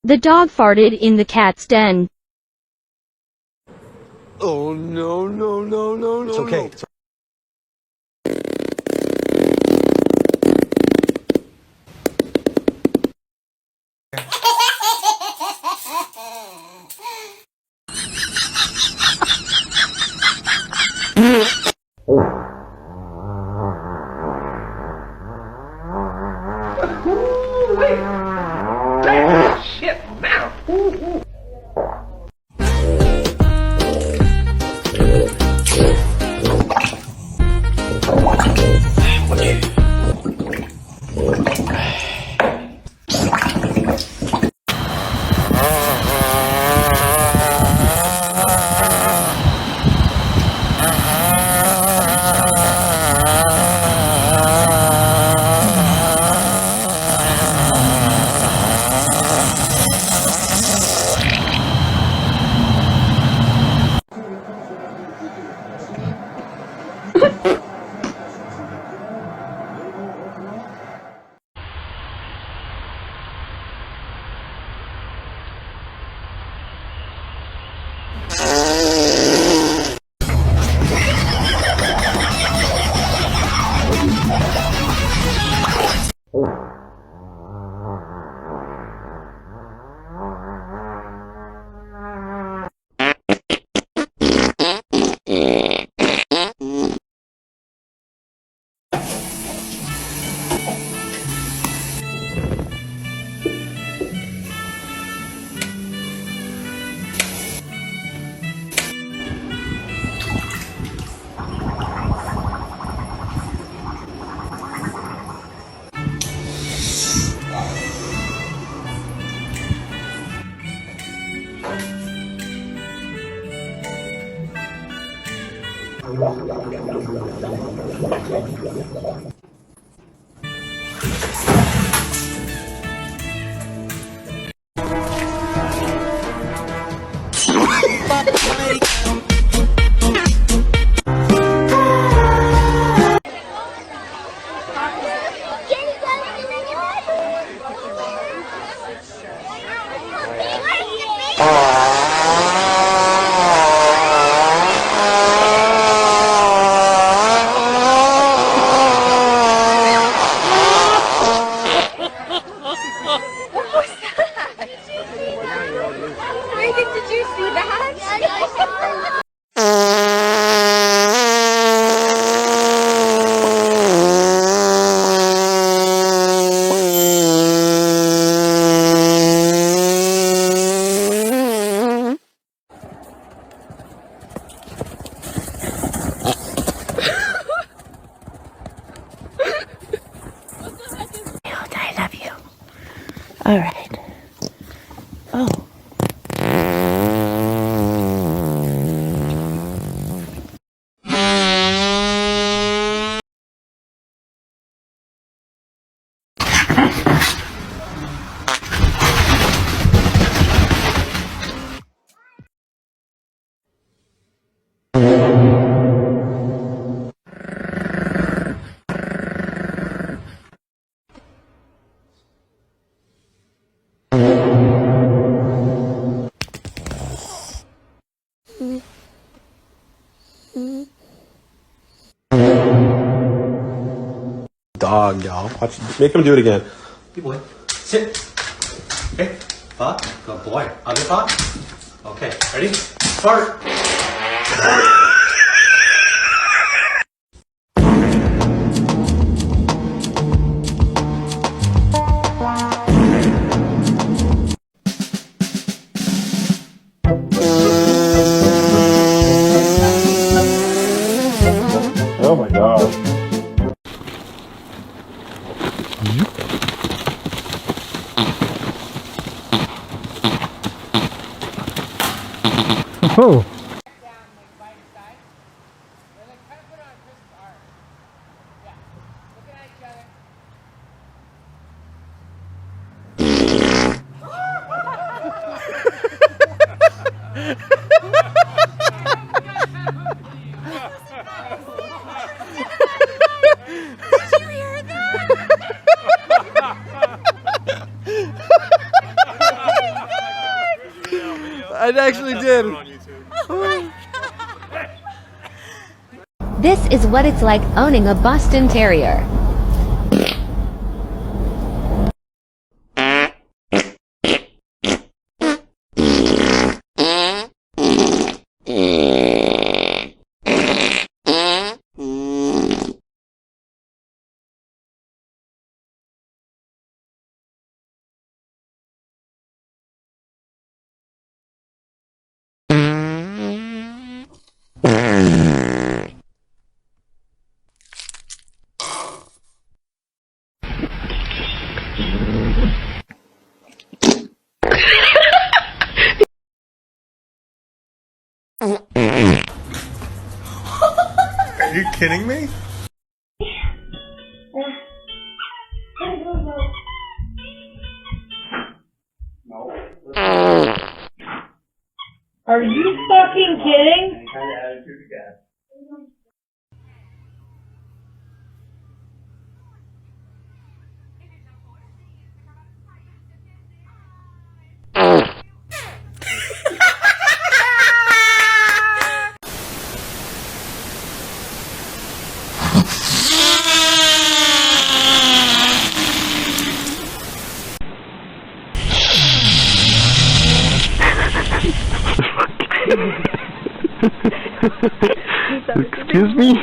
The dog farted in the cat's den. Oh no, no, no, no, no. It's okay. No. Shit, now. Did you see that? I love you. All right. Oh. Dog, y'all. Watch. Make him do it again. Good boy. Sit. Okay. Fart. Good boy. Other fart. Okay. Ready? Fart. Oh my god. Oh. I actually did. This is what it's like owning a Boston Terrier. Are you kidding me? Are you fucking kidding? Excuse me?